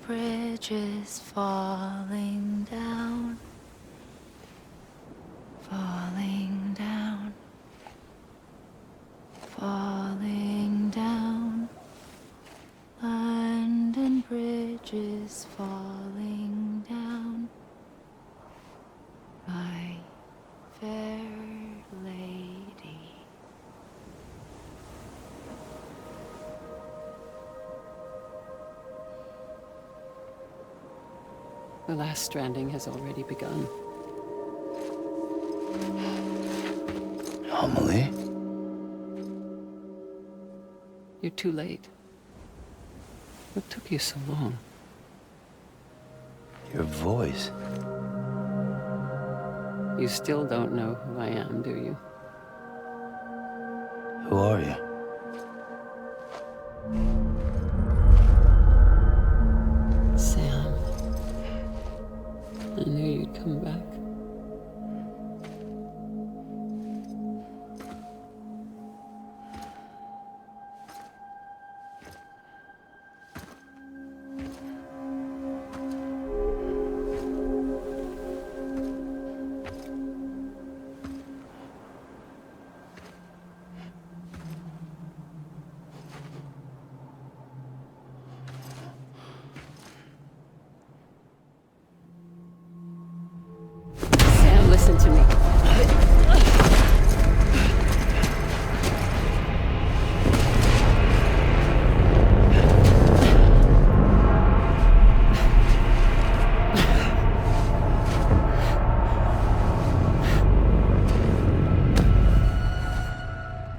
bridges falling down, falling down, falling down. London bridges falling down, my fair lady. The last stranding has already begun. Amelie? You're too late. What took you so long? Your voice. You still don't know who I am, do you? Who are you? Sam. I knew you'd come back. Sam, listen to me.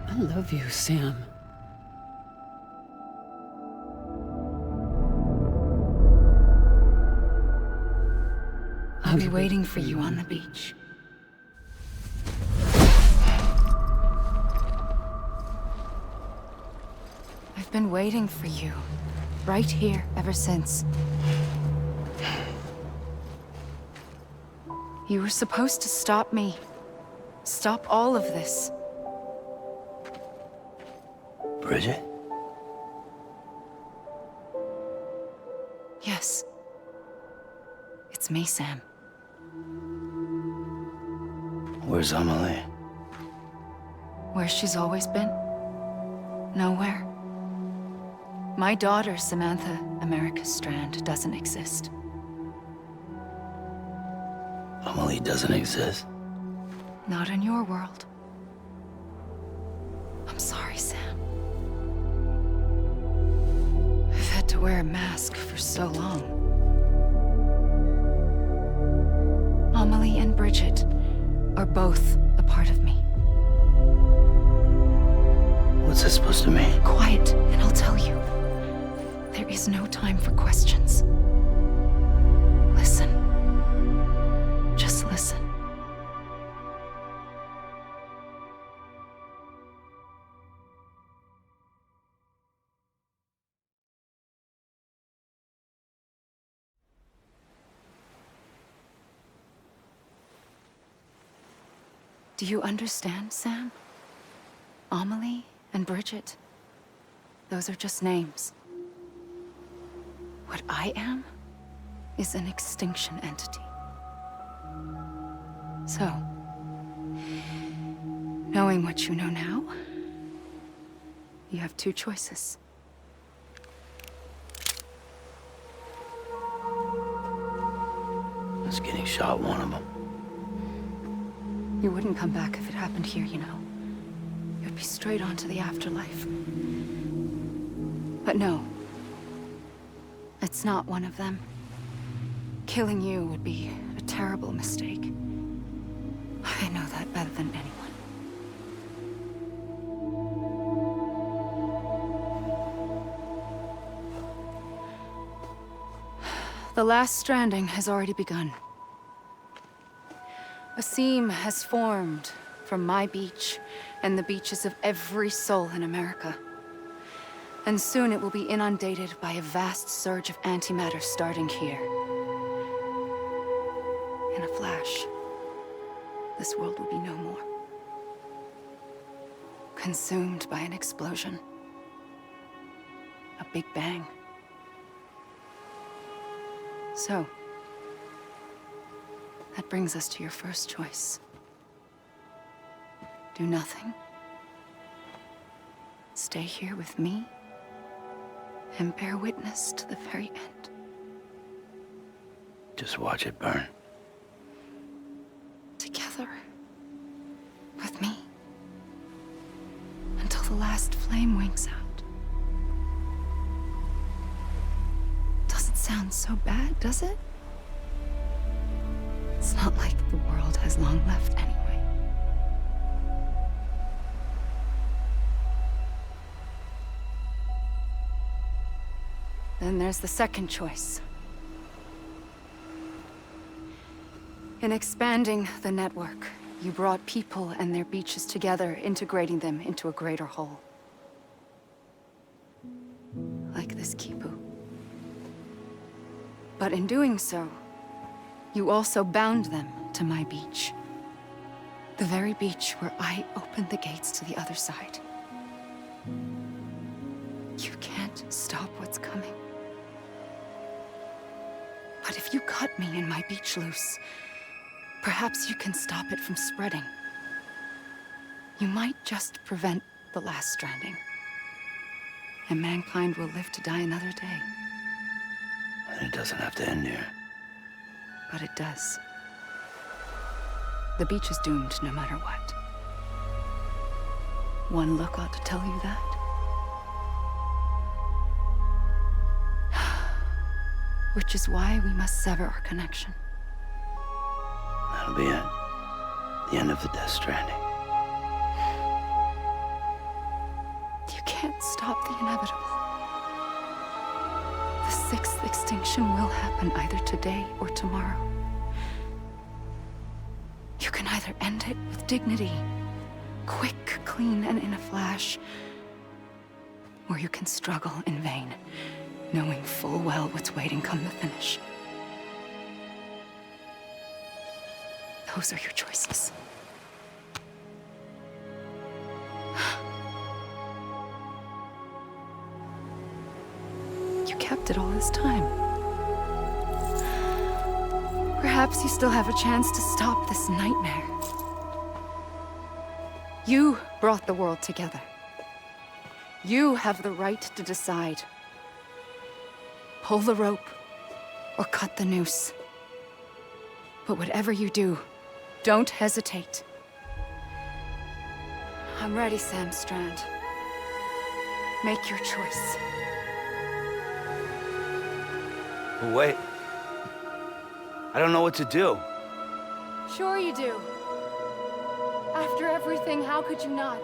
I love you, Sam. I'll be waiting for you on the beach. I've been waiting for you, right here, ever since. You were supposed to stop me. Stop all of this. Bridget? Yes. It's me, Sam. Where's Amelie? Where she's always been? Nowhere. My daughter, Samantha America Strand, doesn't exist. Amelie doesn't exist? Not in your world. I'm sorry, Sam. I've had to wear a mask for so long. Amelie and Bridget are both a part of me. What's this supposed to mean? Quiet, and I'll tell you. There is no time for questions. Listen. Just listen. Do you understand, Sam? Amelie and Bridget, those are just names. What I am is an extinction entity. So, knowing what you know now, you have two choices. Is getting shot one of them? You wouldn't come back if it happened here, you know. You'd be straight on to the afterlife. But no. It's not one of them. Killing you would be a terrible mistake. I know that better than anyone. The last stranding has already begun. A seam has formed from my beach and the beaches of every soul in America. And soon it will be inundated by a vast surge of antimatter starting here. In a flash, this world will be no more. Consumed by an explosion. A big bang. So, that brings us to your first choice. Do nothing. Stay here with me and bear witness to the very end. Just watch it burn. Together. With me. Until the last flame winks out. Doesn't sound so bad, does it? It's not like the world has long left anyway. Then there's the second choice. In expanding the network, you brought people and their beaches together, integrating them into a greater whole. Like this Kipu. But in doing so, you also bound them to my beach. The very beach where I opened the gates to the other side. You can't stop what's coming. But if you cut me and my beach loose, perhaps you can stop it from spreading. You might just prevent the last stranding. And mankind will live to die another day. And it doesn't have to end here. But it does. The beach is doomed no matter what. One look ought to tell you that. Which is why we must sever our connection. That'll be it. The end of the Death Stranding. You can't stop the inevitable. The sixth extinction will happen either today or tomorrow. You can either end it with dignity, quick, clean, and in a flash, or you can struggle in vain, knowing full well what's waiting come the finish. Those are your choices. You kept it all this time. Perhaps you still have a chance to stop this nightmare. You brought the world together. You have the right to decide. Pull the rope, or cut the noose. But whatever you do, don't hesitate. I'm ready, Sam Strand. Make your choice. But wait. I don't know what to do. Sure you do. After everything, how could you not?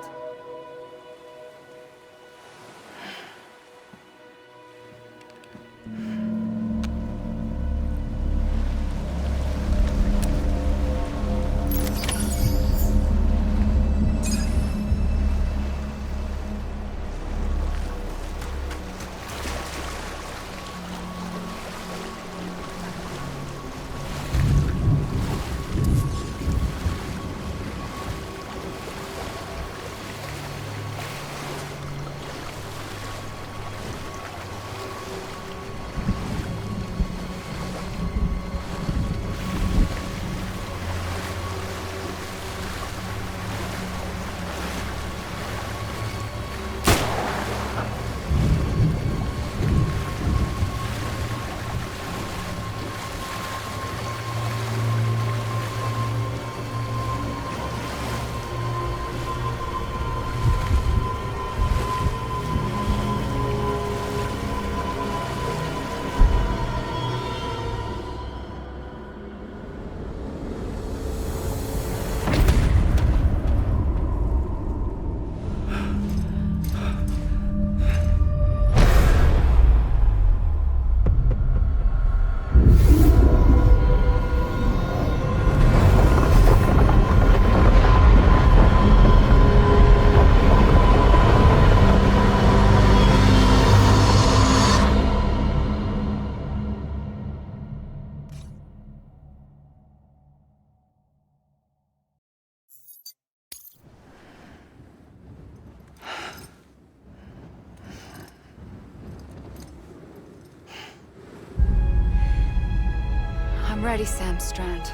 I'm ready, Sam Strand.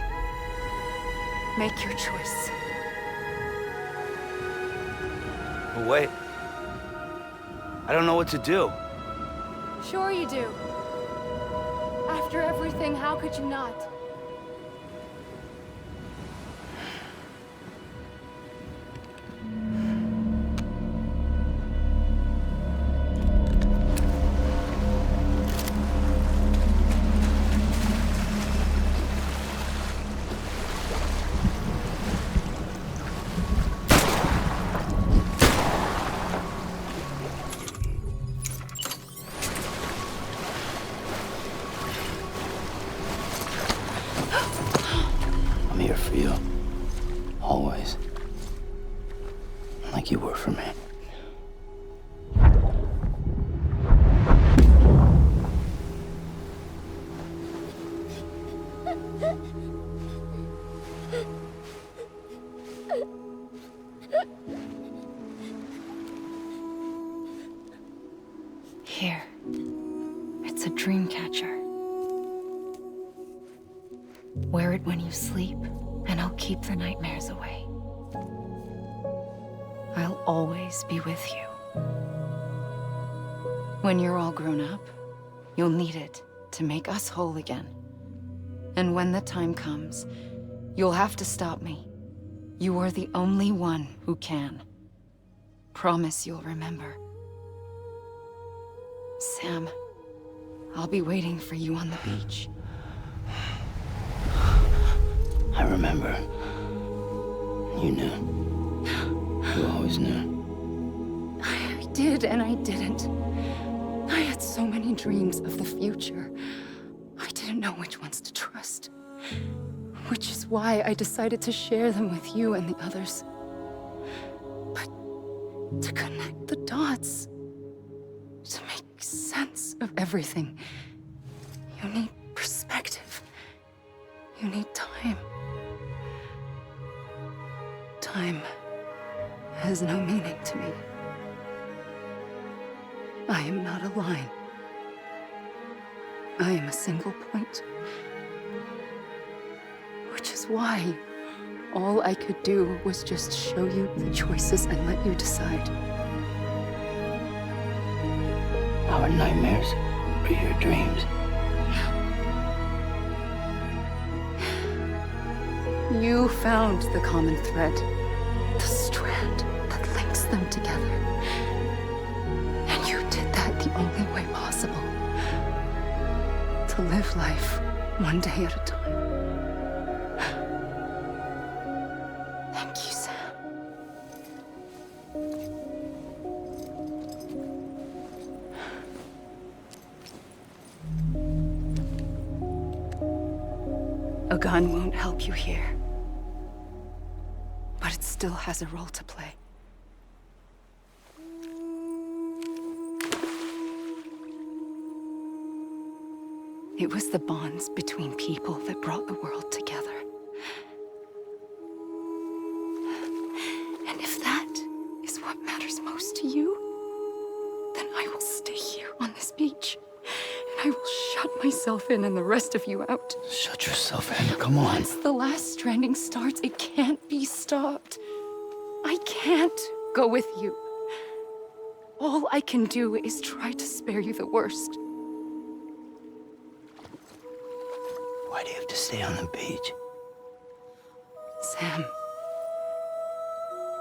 Make your choice. But wait. I don't know what to do. Sure you do. After everything, how could you not? I'm here for you. Always. Like you were for me. Here. It's a dream catcher. Wear it when you sleep, and I'll keep the nightmares away. I'll always be with you. When you're all grown up, you'll need it to make us whole again. And when the time comes, you'll have to stop me. You are the only one who can. Promise you'll remember. Sam, I'll be waiting for you on the beach. I remember. You knew. You always knew. I did and I didn't. I had so many dreams of the future. I didn't know which ones to trust. Which is why I decided to share them with you and the others. But to connect the dots, to make sense of everything, you need perspective. You need time. Time has no meaning to me. I am not a line. I am a single point. Which is why all I could do was just show you the choices and let you decide. Our nightmares are your dreams. You found the common thread, the strand that links them together. And you did that the only way possible. To live life one day at a time. Thank you, Sam. A gun won't help you here. But it still has a role to play. It was the bonds between people that brought the world together. And if that is what matters most to you, then I will stay here on this beach. And I will shut myself in and the rest of you out. Shut yourself in. Come on. Once the last stranding starts, it can't be stopped. I can't go with you. All I can do is try to spare you the worst. Why do you have to stay on the beach? Sam,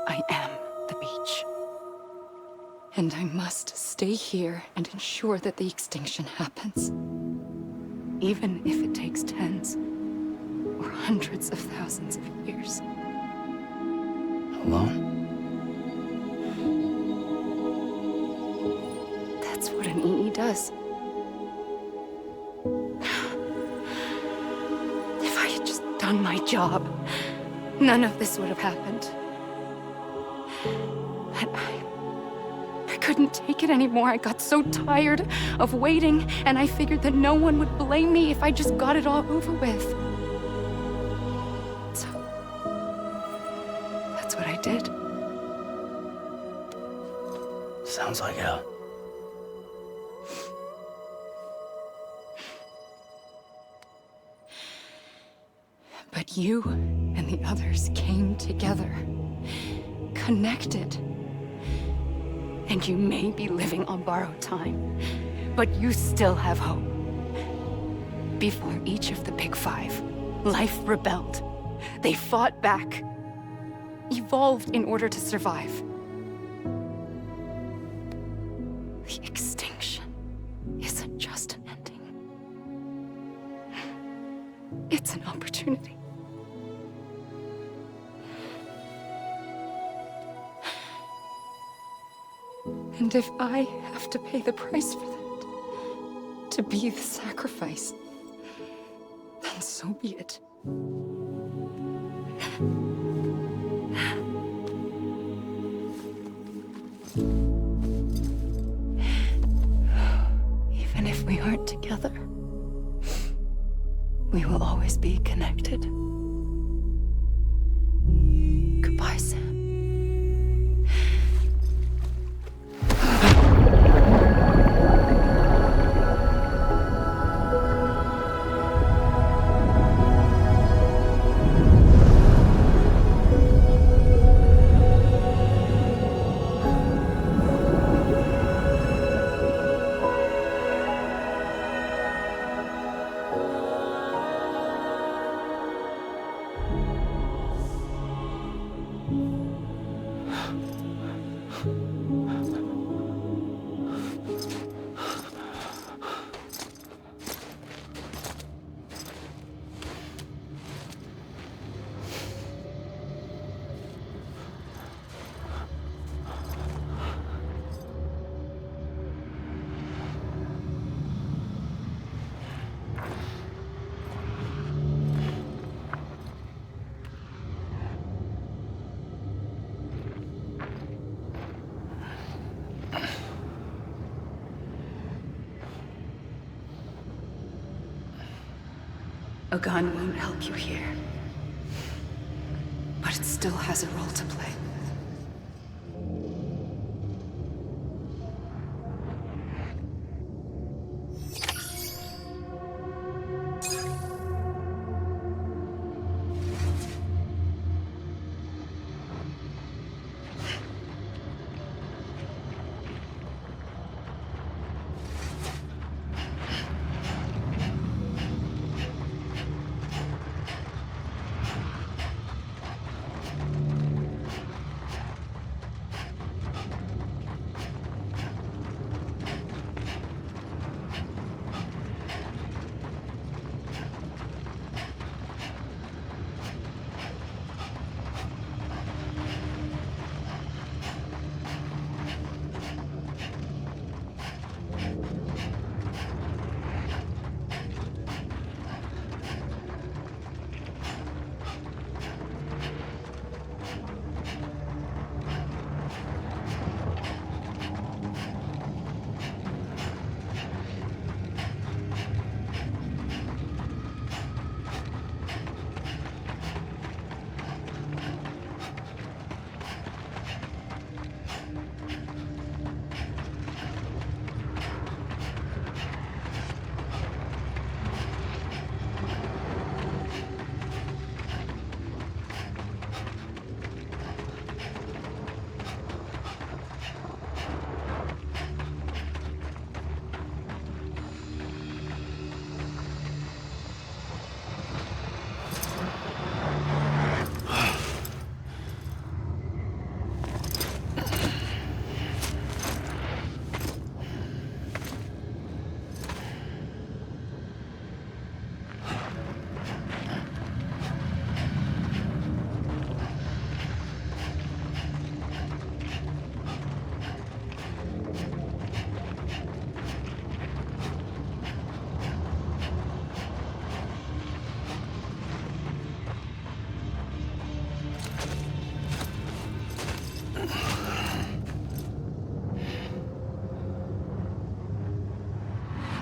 I am the beach. And I must stay here and ensure that the extinction happens. Even if it takes tens or hundreds of thousands of years. Alone? That's what an EE does. If I had just done my job, none of this would have happened. But I couldn't take it anymore. I got so tired of waiting, and I figured that no one would blame me if I just got it all over with. So, that's what I did. Sounds like hell. But you and the others came together, connected. And you may be living on borrowed time, but you still have hope. Before each of the Big Five, life rebelled. They fought back, evolved in order to survive. The extinction isn't just an ending. It's an opportunity. And if I have to pay the price for that, to be the sacrifice, then so be it. Even if we aren't together, we will always be connected. Goodbye, Sam. A gun won't help you here, but it still has a role to play.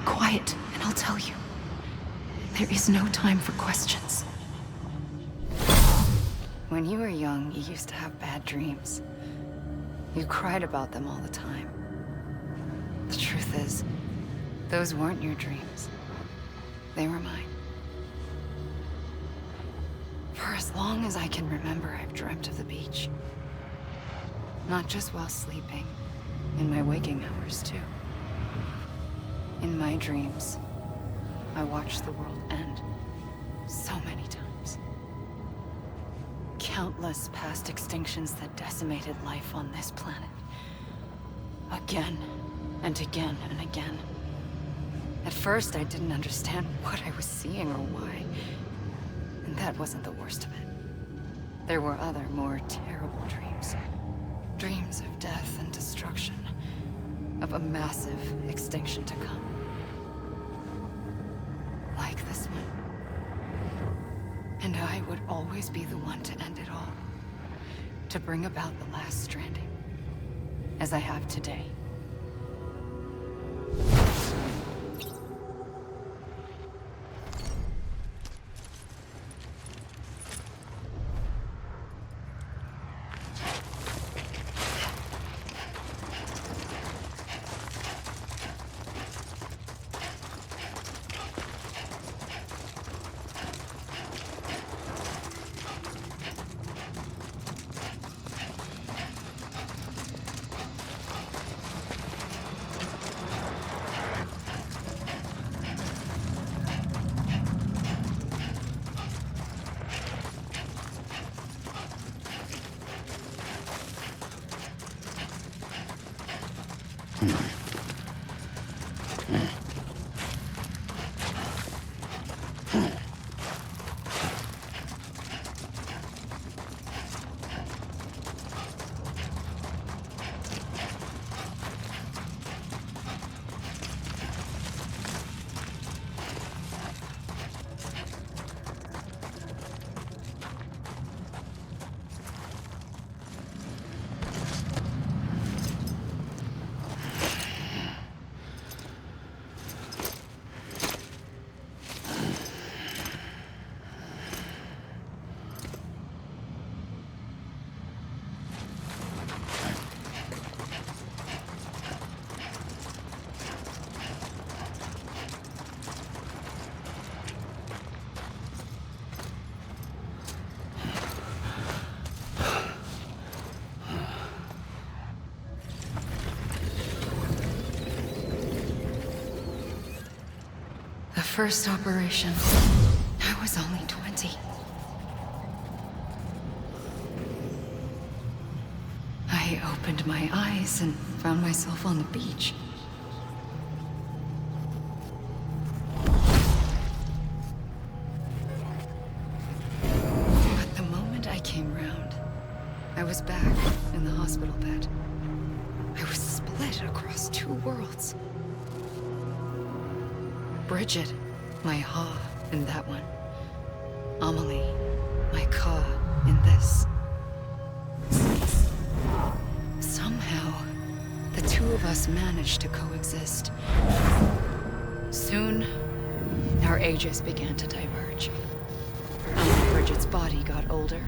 Quiet, and I'll tell you. There is no time for questions. When you were young, you used to have bad dreams. You cried about them all the time. The truth is, those weren't your dreams. They were mine. as long as I can remember, I've dreamt of the beach. Not just while sleeping, in my waking hours too. In my dreams, I watched the world end so many times. Countless past extinctions that decimated life on this planet. Again, and again, and again. At first, I didn't understand what I was seeing or why. And that wasn't the worst of it. There were other, more terrible dreams. Dreams of death and destruction. Of a massive extinction to come. Like this one. And I would always be the one to end it all. To bring about the last stranding. As I have today. First operation, I was only 20. I opened my eyes and found myself on the beach. But the moment I came round, I was back in the hospital bed. I was split across two worlds. Bridget, my Ha in that one. Amelie, my Ka in this. Somehow, the two of us managed to coexist. Soon, our ages began to diverge. Bridget's body got older,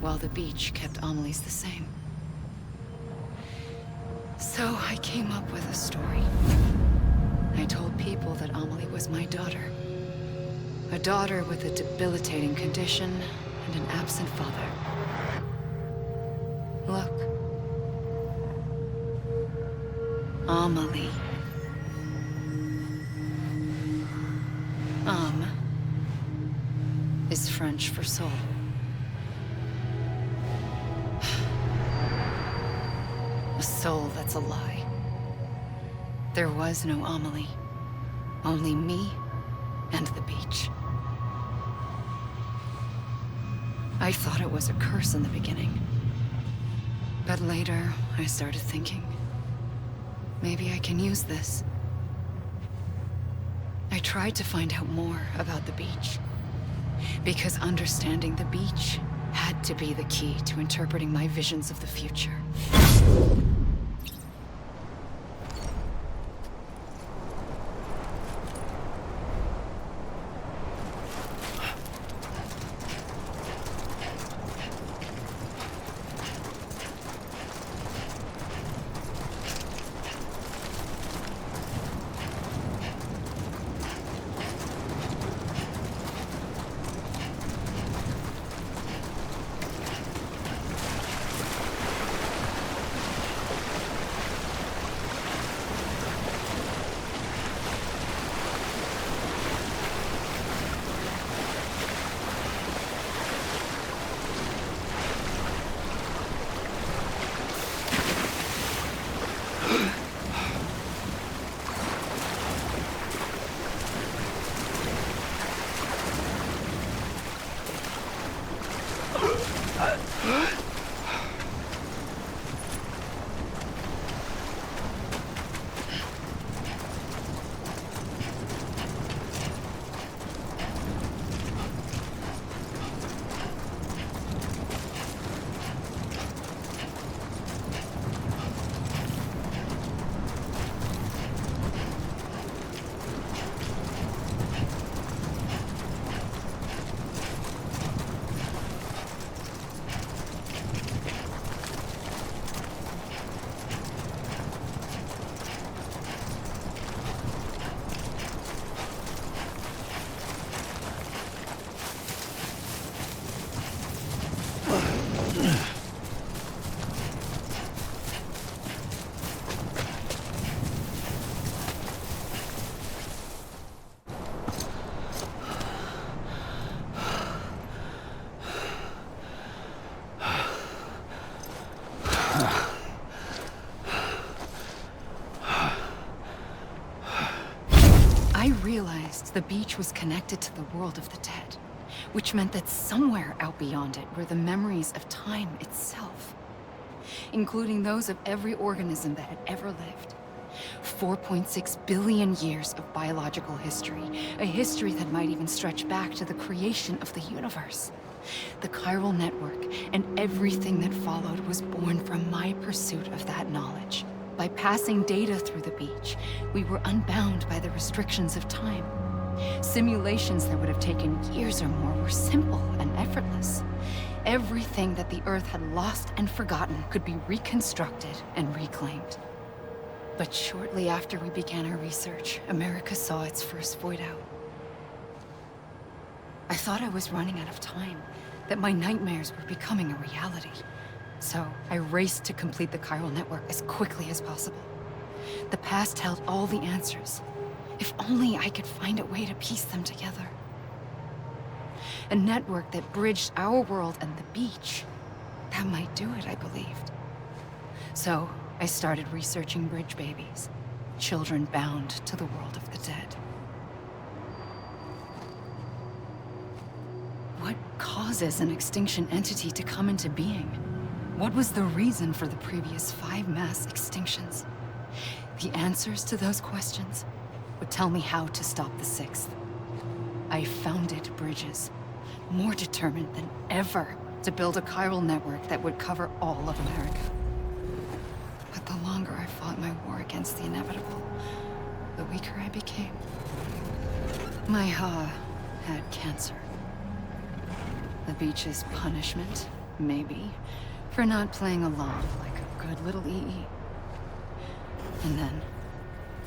while the beach kept Amelie's the same. So I came up with a story. I told people that Amelie was my daughter. A daughter with a debilitating condition and an absent father. Look. Amelie. Is French for soul. A soul that's a lie. There was no Amelie. Only me and the beach. I thought it was a curse in the beginning. But later, I started thinking, maybe I can use this. I tried to find out more about the beach. Because understanding the beach had to be the key to interpreting my visions of the future. I realized the beach was connected to the world of the dead, which meant that somewhere out beyond it were the memories of time itself, including those of every organism that had ever lived. 4.6 billion years of biological history, a history that might even stretch back to the creation of the universe. The chiral network and everything that followed was born from my pursuit of that knowledge. By passing data through the beach, we were unbound by the restrictions of time. Simulations that would have taken years or more were simple and effortless. Everything that the Earth had lost and forgotten could be reconstructed and reclaimed. But shortly after we began our research, America saw its first void out. I thought I was running out of time, that my nightmares were becoming a reality. So I raced to complete the chiral network as quickly as possible. The past held all the answers. If only I could find a way to piece them together. A network that bridged our world and the beach. That might do it, I believed. So I started researching bridge babies, children bound to the world of the dead. What causes an extinction entity to come into being? What was the reason for the previous 5 mass extinctions? The answers to those questions would tell me how to stop the 6th. I founded bridges, more determined than ever to build a chiral network that would cover all of America. But the longer I fought my war against the inevitable, the weaker I became. My Ha had cancer. The beach's punishment, maybe, for not playing along like a good little EE. And then,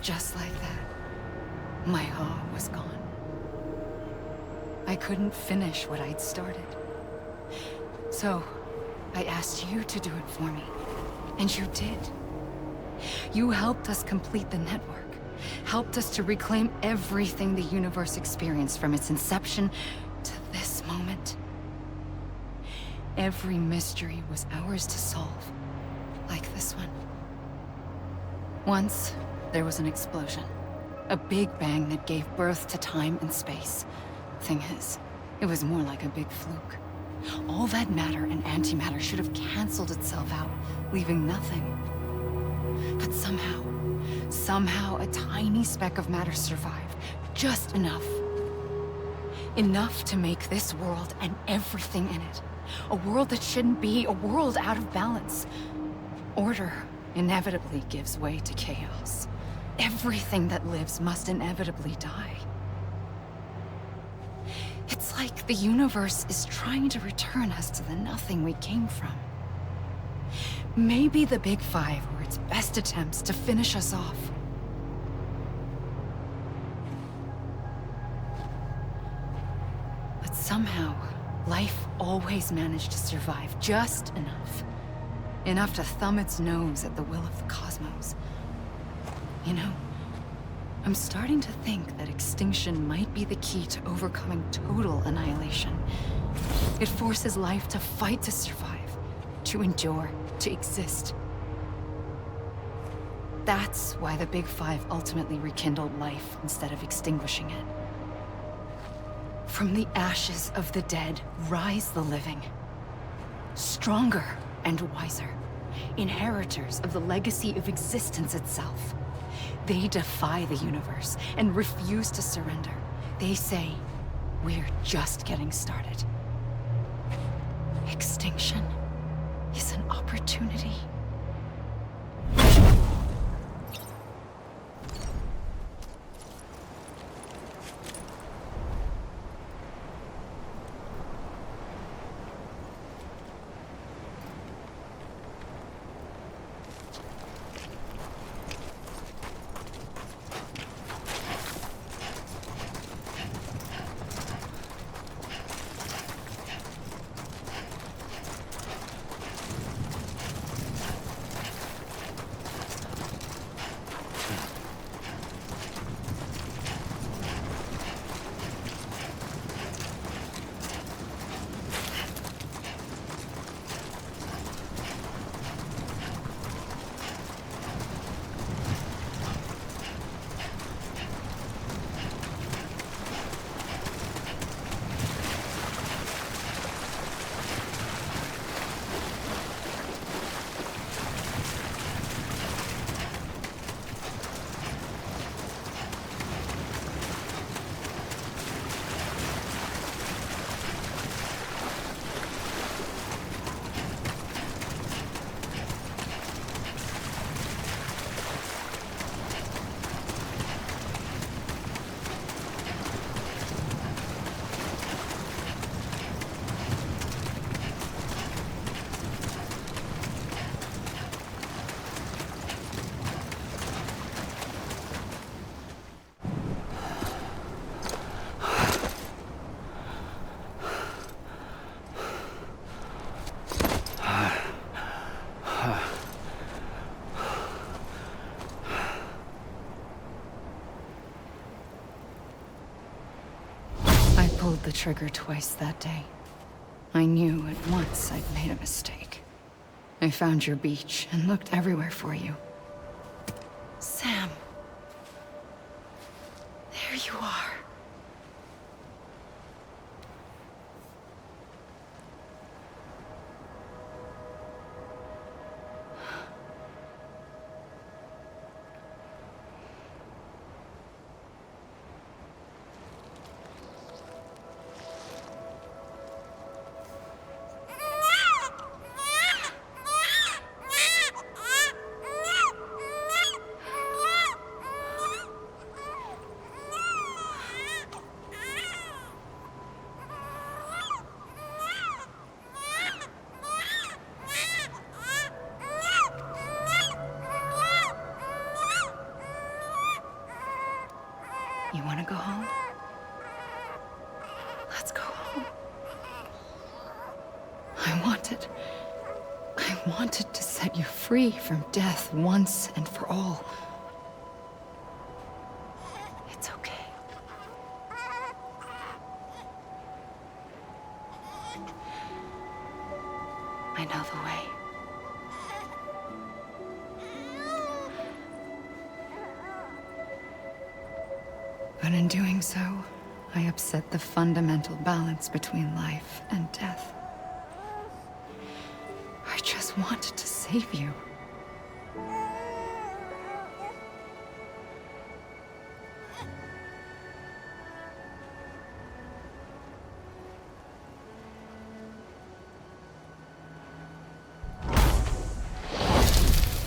just like that, my Ha was gone. I couldn't finish what I'd started. So, I asked you to do it for me, and you did. You helped us complete the network, helped us to reclaim everything the universe experienced from its inception to this moment. Every mystery was ours to solve, like this one. Once, there was an explosion. A big bang that gave birth to time and space. Thing is, it was more like a big fluke. All that matter and antimatter should have canceled itself out, leaving nothing. But somehow a tiny speck of matter survived. Just enough. Enough to make this world and everything in it. A world that shouldn't be, a world out of balance. Order inevitably gives way to chaos. Everything that lives must inevitably die. It's like the universe is trying to return us to the nothing we came from. Maybe the Big Five were its best attempts to finish us off. But somehow, life always managed to survive just enough. Enough to thumb its nose at the will of the cosmos. You know, I'm starting to think that extinction might be the key to overcoming total annihilation. It forces life to fight to survive, to endure, to exist. That's why the Big Five ultimately rekindled life instead of extinguishing it. From the ashes of the dead rise the living. Stronger and wiser. Inheritors of the legacy of existence itself. They defy the universe and refuse to surrender. They say, we're just getting started. Extinction is an opportunity. pulled the trigger twice that day. I knew at once I'd made a mistake. I found your beach and looked everywhere for you. Sam. There you are. You want to go home? Let's go home. I wanted to set you free from death once and for all. It's okay. I know the way. But in doing so, I upset the fundamental balance between life and death. I just wanted to save you.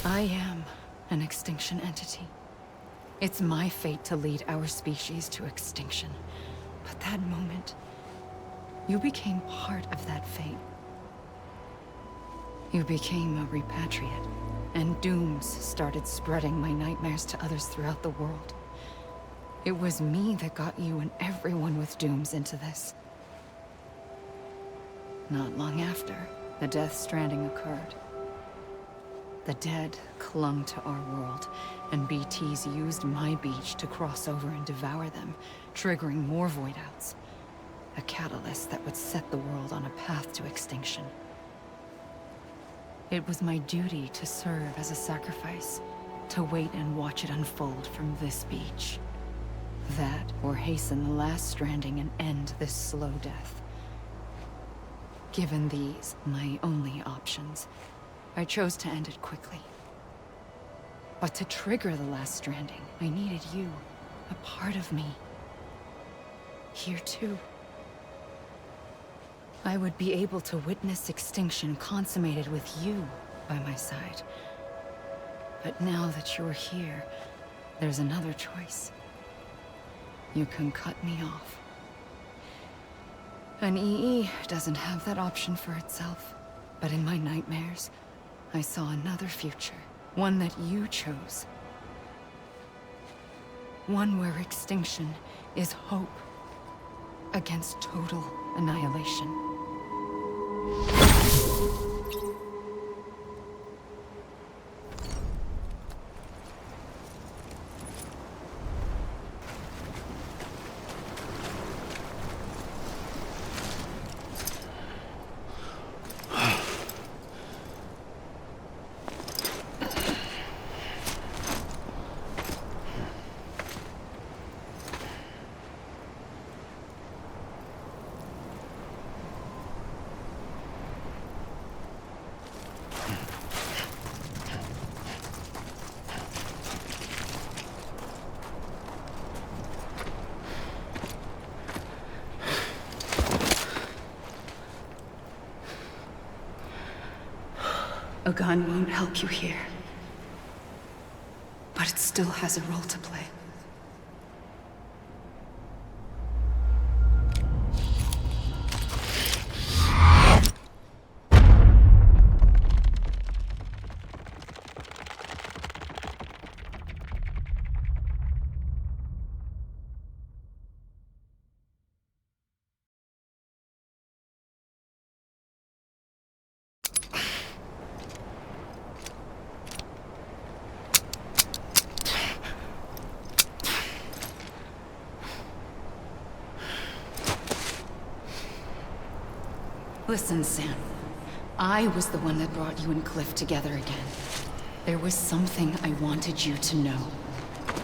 I am an extinction entity. It's my fate to lead our species to extinction. But that moment, you became part of that fate. You became a repatriate, and dooms started spreading my nightmares to others throughout the world. It was me that got you and everyone with dooms into this. Not long after, the death stranding occurred. The dead clung to our world, and BTs used my beach to cross over and devour them, triggering more void outs. A catalyst that would set the world on a path to extinction. It was my duty to serve as a sacrifice, to wait and watch it unfold from this beach. That, or hasten the last stranding and end this slow death. Given these, my only options, I chose to end it quickly. But to trigger the last stranding, I needed you, a part of me. Here too. I would be able to witness extinction consummated with you by my side. But now that you're here, there's another choice. You can cut me off. An EE doesn't have that option for itself. But in my nightmares, I saw another future. One that you chose. One where extinction is hope against total annihilation. A gun won't help you here. But it still has a role to play. Listen, Sam. I was the one that brought you and Cliff together again. There was something I wanted you to know.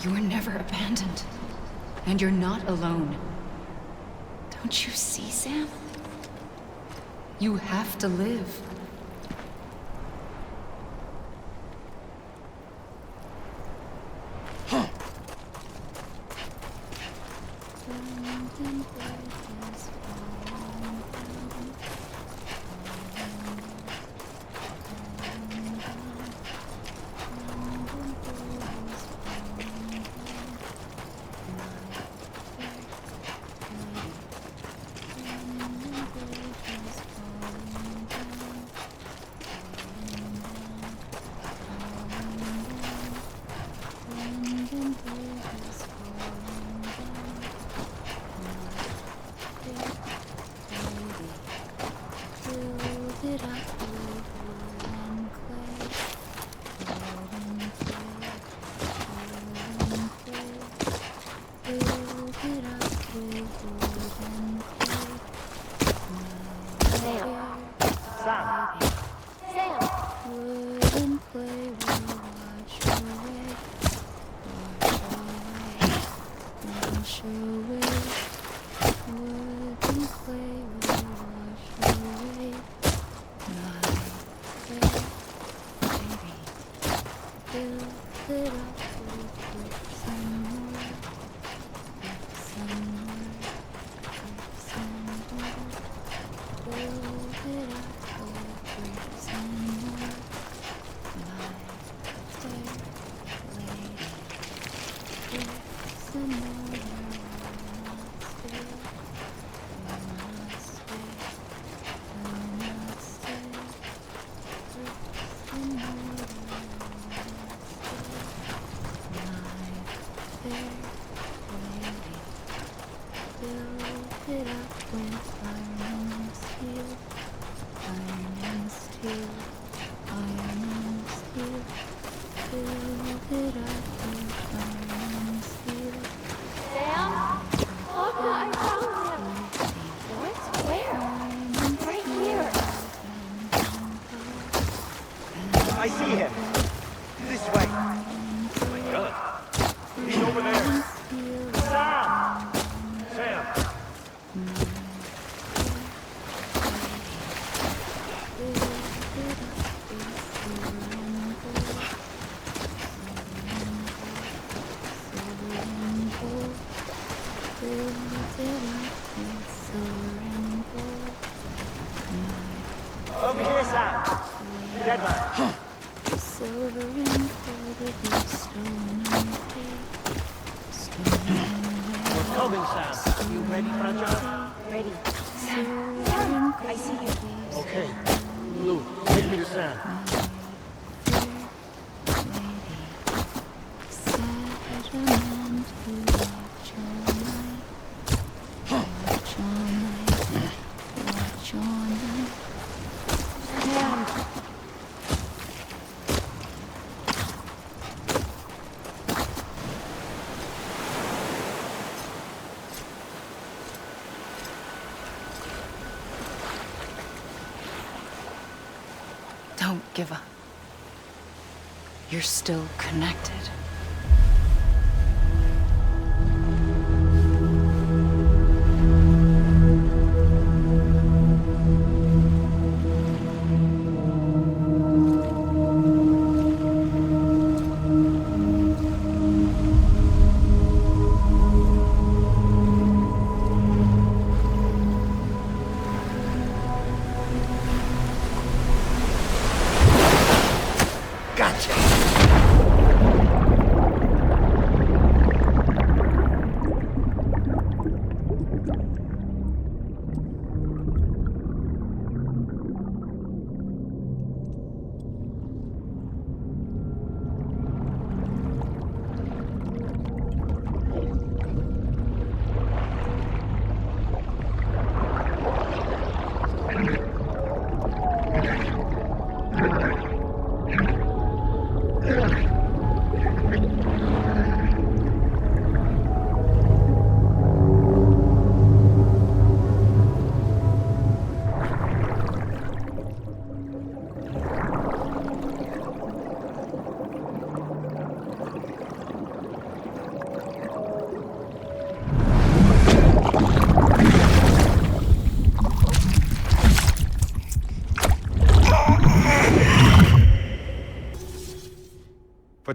You were never abandoned. And you're not alone. Don't you see, Sam? You have to live. I see him. This way. Oh my God. He's over there. Sam! Sam! Over here, Sam. Dead man. Silver and gold stone and We're coming, Sam. You ready for a job? ready. I see you. Okay. Lou, take me to Sam. Don't give up. You're still connected. Gotcha.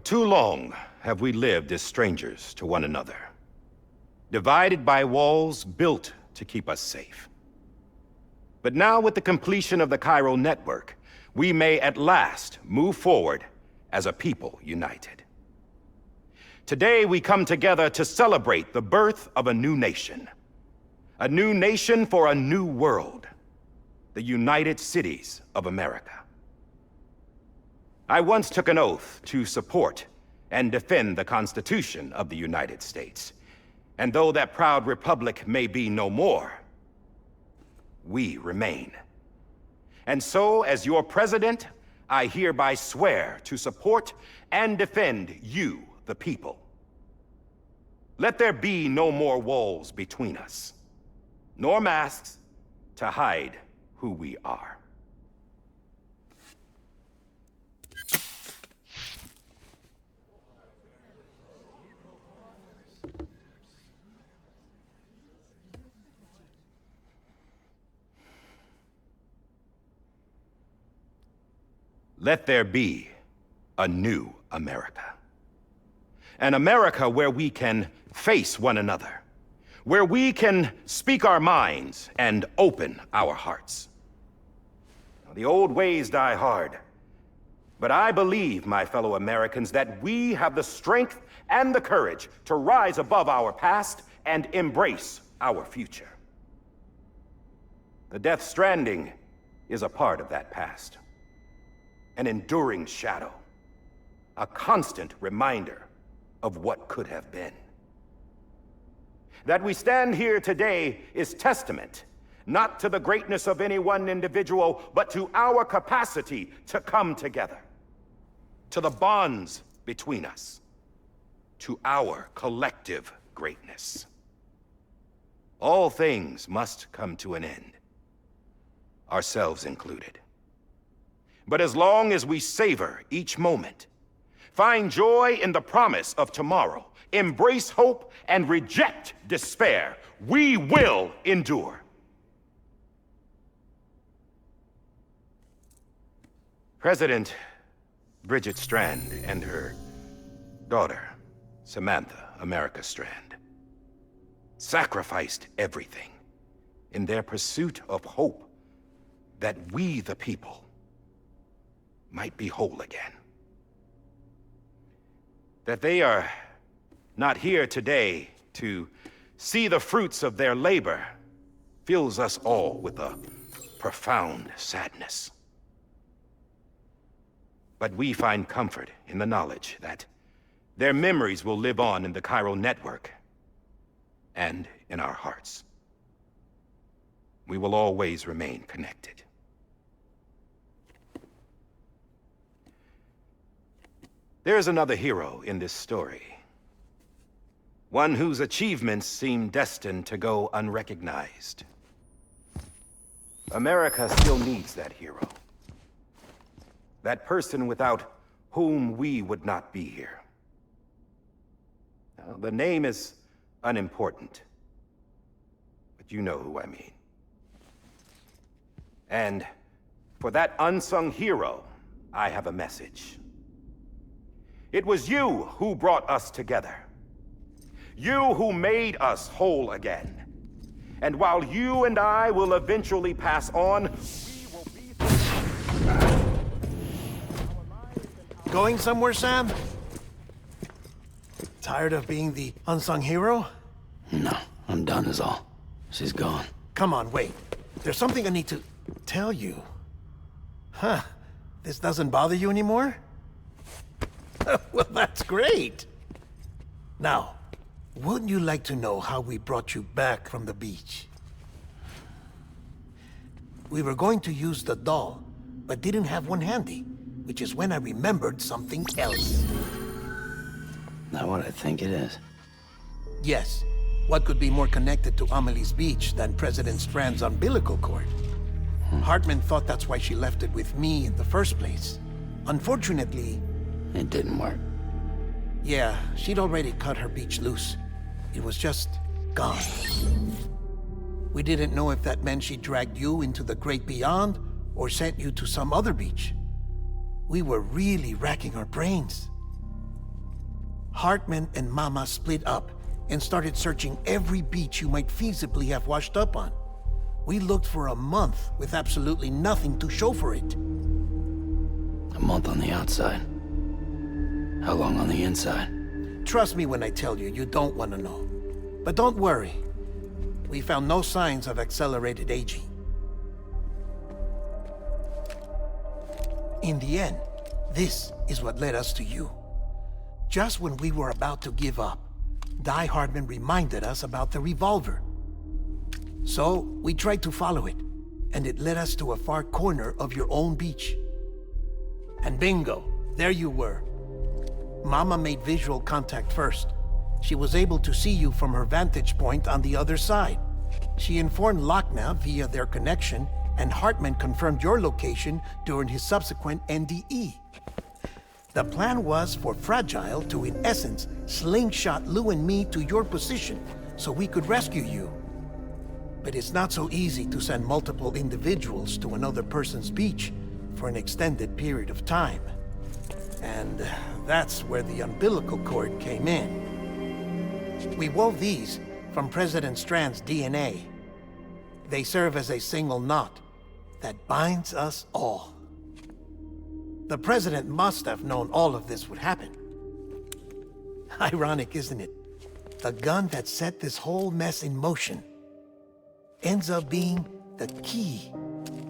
too long have we lived as strangers to one another, divided by walls built to keep us safe. But now, with the completion of the Chiral network, we may at last move forward as a people united. Today, we come together to celebrate the birth of a new nation. A new nation for a new world. The United Cities of America. I once took an oath to support and defend the Constitution of the United States. And though that proud republic may be no more, we remain. And so, as your president, I hereby swear to support and defend you, the people. Let there be no more walls between us, nor masks to hide who we are. Let there be a new America. An America where we can face one another, where we can speak our minds and open our hearts. Now, the old ways die hard, but I believe, my fellow Americans, that we have the strength and the courage to rise above our past and embrace our future. The Death Stranding is a part of that past. An enduring shadow, a constant reminder of what could have been. That we stand here today is testament, not to the greatness of any one individual, but to our capacity to come together, to the bonds between us, to our collective greatness. All things must come to an end, ourselves included. But as long as we savor each moment, find joy in the promise of tomorrow, embrace hope, and reject despair, we will endure. President Bridget Strand and her daughter, Samantha America Strand, sacrificed everything in their pursuit of hope that we, the people, might be whole again. That they are not here today to see the fruits of their labor fills us all with a profound sadness. But we find comfort in the knowledge that their memories will live on in the Chiral network and in our hearts. We will always remain connected. There's another hero in this story. One whose achievements seem destined to go unrecognized. America still needs that hero. That person without whom we would not be here. Now, the name is unimportant, but you know who I mean. And for that unsung hero, I have a message. It was you who brought us together. You who made us whole again. And while you and I will eventually pass on, we will be... Going somewhere, Sam? Tired of being the unsung hero? No, I'm done is all. She's gone. Come on, wait. There's something I need to tell you. Huh. This doesn't bother you anymore? Well, that's great. Now, wouldn't you like to know how we brought you back from the beach? We were going to use the doll, but didn't have one handy, which is when I remembered something else. Not what I think it is. Yes. What could be more connected to Amelie's beach than President Strand's umbilical cord? Hartman thought that's why she left it with me in the first place. Unfortunately... It didn't work. Yeah, she'd already cut her beach loose. It was just gone. We didn't know if that meant she dragged you into the great beyond or sent you to some other beach. We were really racking our brains. Hartman and Mama split up and started searching every beach you might feasibly have washed up on. We looked for a month with absolutely nothing to show for it. A month on the outside. How long on the inside? Trust me when I tell you, you don't want to know. But don't worry. We found no signs of accelerated aging. In the end, this is what led us to you. Just when we were about to give up, Die Hardman reminded us about the revolver. So, we tried to follow it, and it led us to a far corner of your own beach. And bingo, there you were. Mama made visual contact first. She was able to see you from her vantage point on the other side. She informed Lochna via their connection, and Hartman confirmed your location during his subsequent NDE. The plan was for Fragile to, in essence, slingshot Lou and me to your position so we could rescue you. But it's not so easy to send multiple individuals to another person's beach for an extended period of time. And that's where the umbilical cord came in. We wove these from President Strand's DNA. They serve as a single knot that binds us all. The President must have known all of this would happen. Ironic, isn't it? The gun that set this whole mess in motion ends up being the key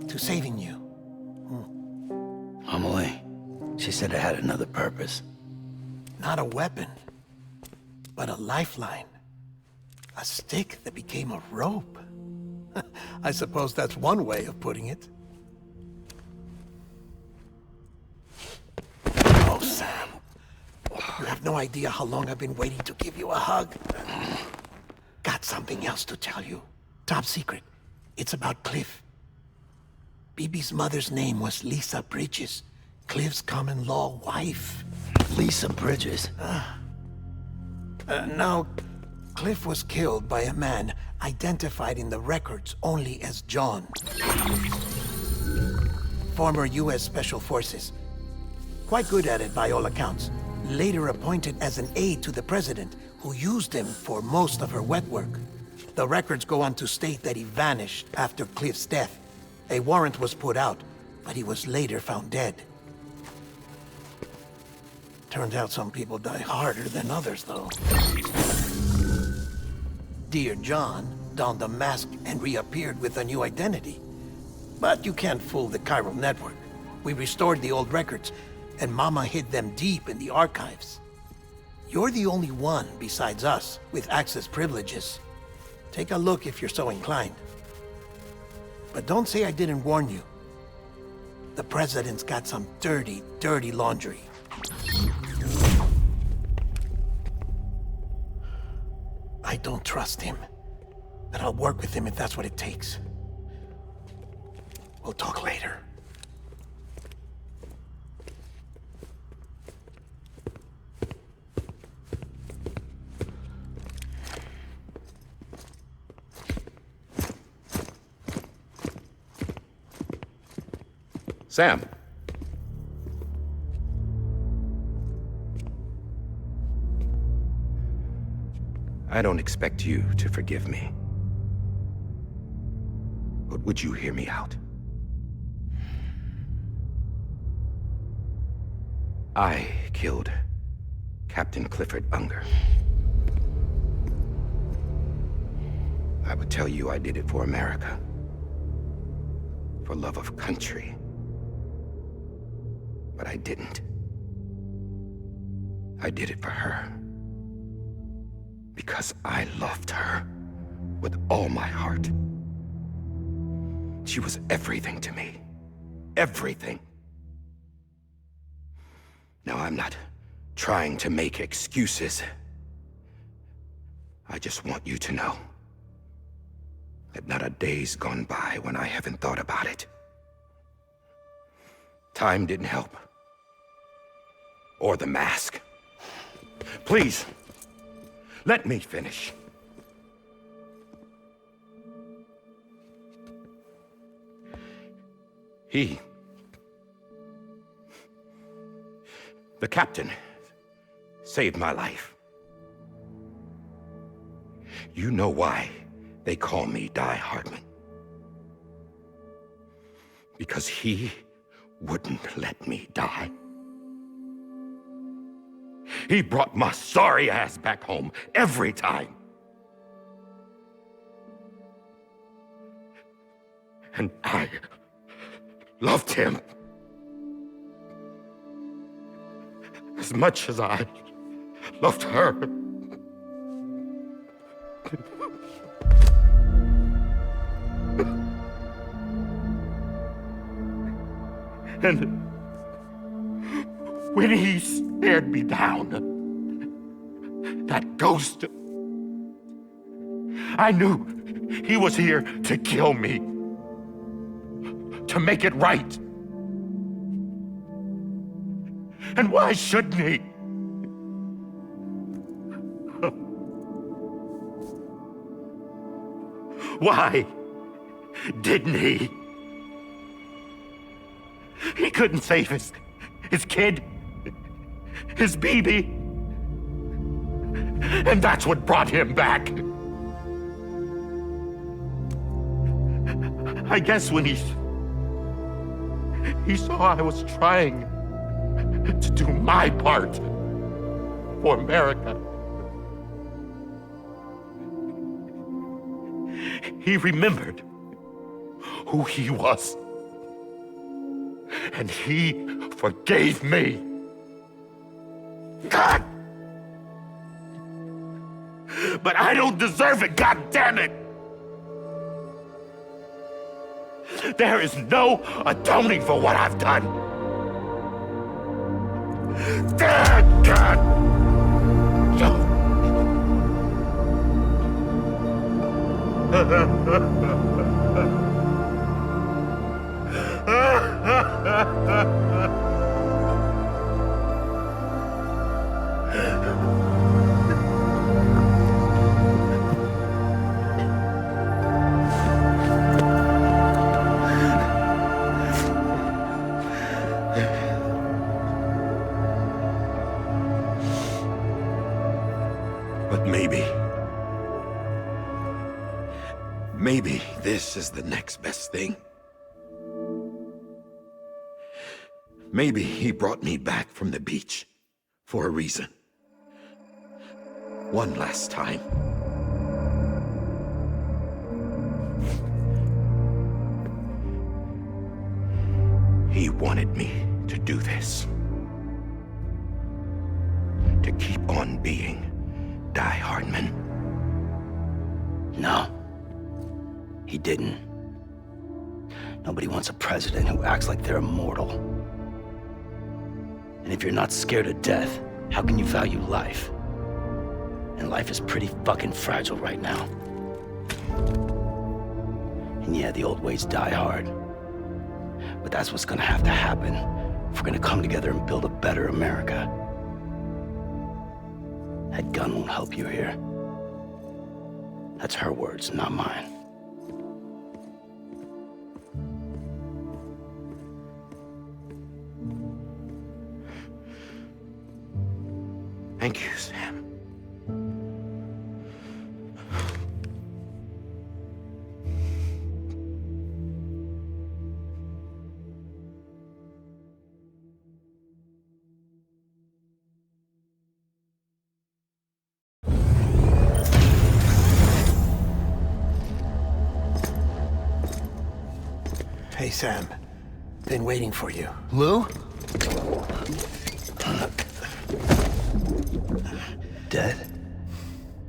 to saving you. Amelie, she said it had another purpose. Not a weapon, but a lifeline. A stick that became a rope. I suppose that's one way of putting it. Oh, Sam. You have no idea how long I've been waiting to give you a hug. Got something else to tell you. Top secret. It's about Cliff. Bibi's mother's name was Lisa Bridges, Cliff's common-law wife. Lisa Bridges? Now, Cliff was killed by a man identified in the records only as John. Former U.S. Special Forces. Quite good at it by all accounts. Later appointed as an aide to the president, who used him for most of her wet work. The records go on to state that he vanished after Cliff's death. A warrant was put out, but he was later found dead. Turned out some people die harder than others, though. Dear John donned a mask and reappeared with a new identity. But you can't fool the chiral network. We restored the old records, and Mama hid them deep in the archives. You're the only one, besides us, with access privileges. Take a look if you're so inclined. But don't say I didn't warn you. The President's got some dirty, dirty laundry. I don't trust him, but I'll work with him if that's what it takes. We'll talk later. Sam. I don't expect you to forgive me. But would you hear me out? I killed Captain Clifford Unger. I would tell you I did it for America. For love of country. But I didn't. I did it for her. Because I loved her with all my heart. She was everything to me. Everything. Now, I'm not trying to make excuses. I just want you to know that not a day's gone by when I haven't thought about it. Time didn't help. Or the mask. Please, let me finish. The captain saved my life. You know why they call me Die Hardman. Because he wouldn't let me die. He brought my sorry ass back home every time. And I loved him as much as I loved her. And when he stared me down, that ghost, I knew he was here to kill me, to make it right. And why shouldn't he? Why didn't he? He couldn't save his kid, his baby. And that's what brought him back. I guess when he saw I was trying to do my part for America, he remembered who he was. And he forgave me. God! But I don't deserve it, God damn it! There is no atoning for what I've done. God! But maybe this is the next best thing. Maybe he brought me back from the beach for a reason. One last time. He wanted me to do this. To keep on being Die Hardman. No. He didn't. Nobody wants a president who acts like they're immortal. And if you're not scared of death, how can you value life? And life is pretty fucking fragile right now. And yeah, the old ways die hard. But that's what's gonna have to happen if we're gonna come together and build a better America. That gun won't help you here. That's her words, not mine. Thank you, Sam. Hey, Sam. Been waiting for you. Lou? Dead?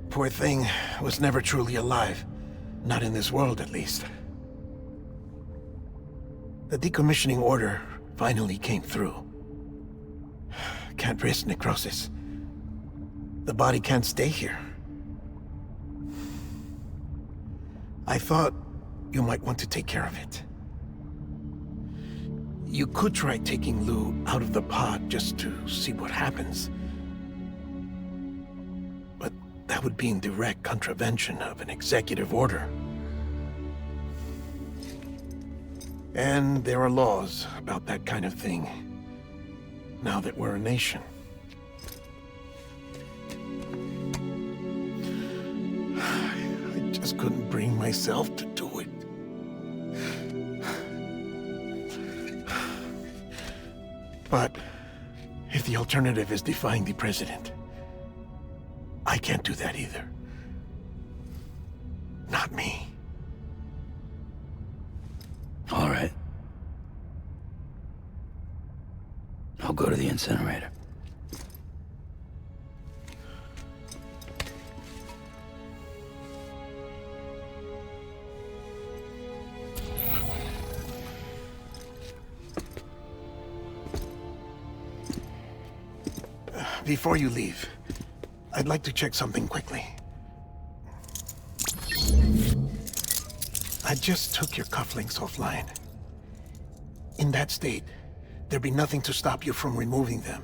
Poor thing was never truly alive. Not in this world, at least. The decommissioning order finally came through. Can't risk necrosis. The body can't stay here. I thought you might want to take care of it. You could try taking Lou out of the pod just to see what happens. But that would be in direct contravention of an executive order. And there are laws about that kind of thing, now that we're a nation. just couldn't bring myself to do it. But if the alternative is defying the president, I can't do that either. Not me. All right. I'll go to the incinerator. Before you leave, I'd like to check something quickly. I just took your cufflinks offline. In that state, there'd be nothing to stop you from removing them.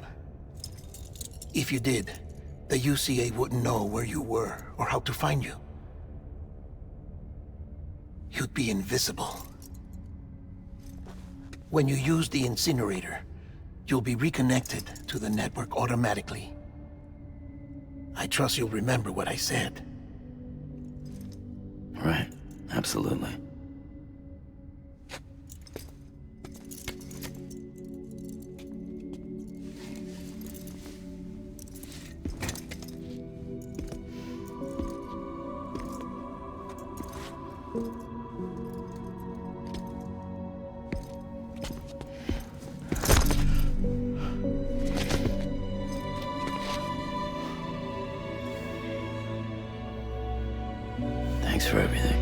If you did, the UCA wouldn't know where you were or how to find you. You'd be invisible. When you use the incinerator, you'll be reconnected to the network automatically. I trust you'll remember what I said. Right. Absolutely. Thanks for everything.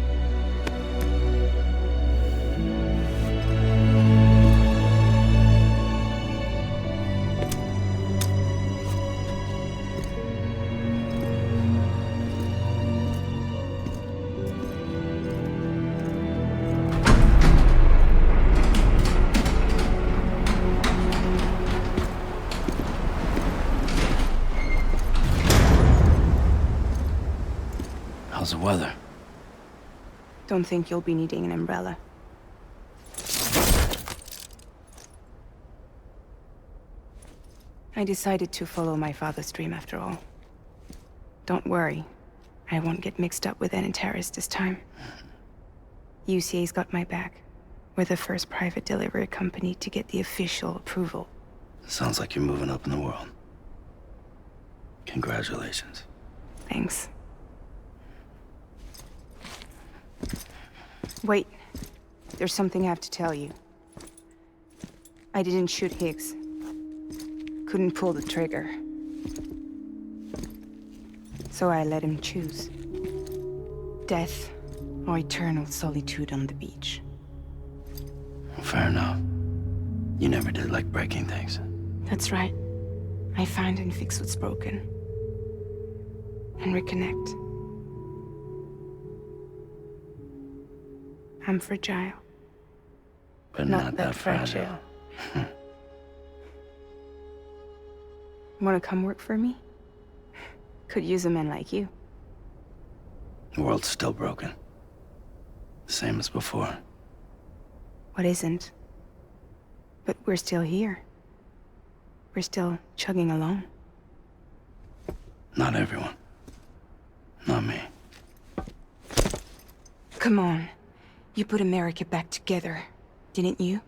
How's the weather? Don't think you'll be needing an umbrella. I decided to follow my father's dream after all. Don't worry. I won't get mixed up with any terrorists this time. UCA's got my back. We're the first private delivery company to get the official approval. Sounds like you're moving up in the world. Congratulations. Thanks. Wait. There's something I have to tell you. I didn't shoot Higgs. Couldn't pull the trigger. So I let him choose. Death or eternal solitude on the beach. Fair enough. You never did like breaking things. That's right. I find and fix what's broken. And reconnect. I'm fragile. But not that fragile. Wanna come work for me? Could use a man like you. The world's still broken. Same as before. What isn't? But we're still here. We're still chugging along. Not everyone. Not me. Come on. You put America back together, didn't you?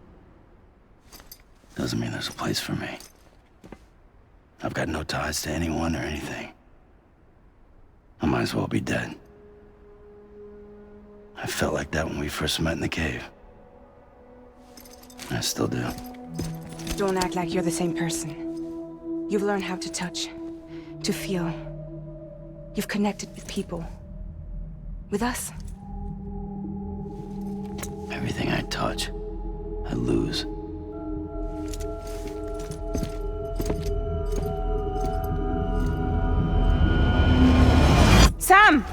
Doesn't mean there's a place for me. I've got no ties to anyone or anything. I might as well be dead. I felt like that when we first met in the cave. I still do. Don't act like you're the same person. You've learned how to touch, to feel. You've connected with people. With us. Everything I touch, I lose. Sam!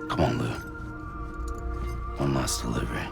Come on, Lou. One last delivery.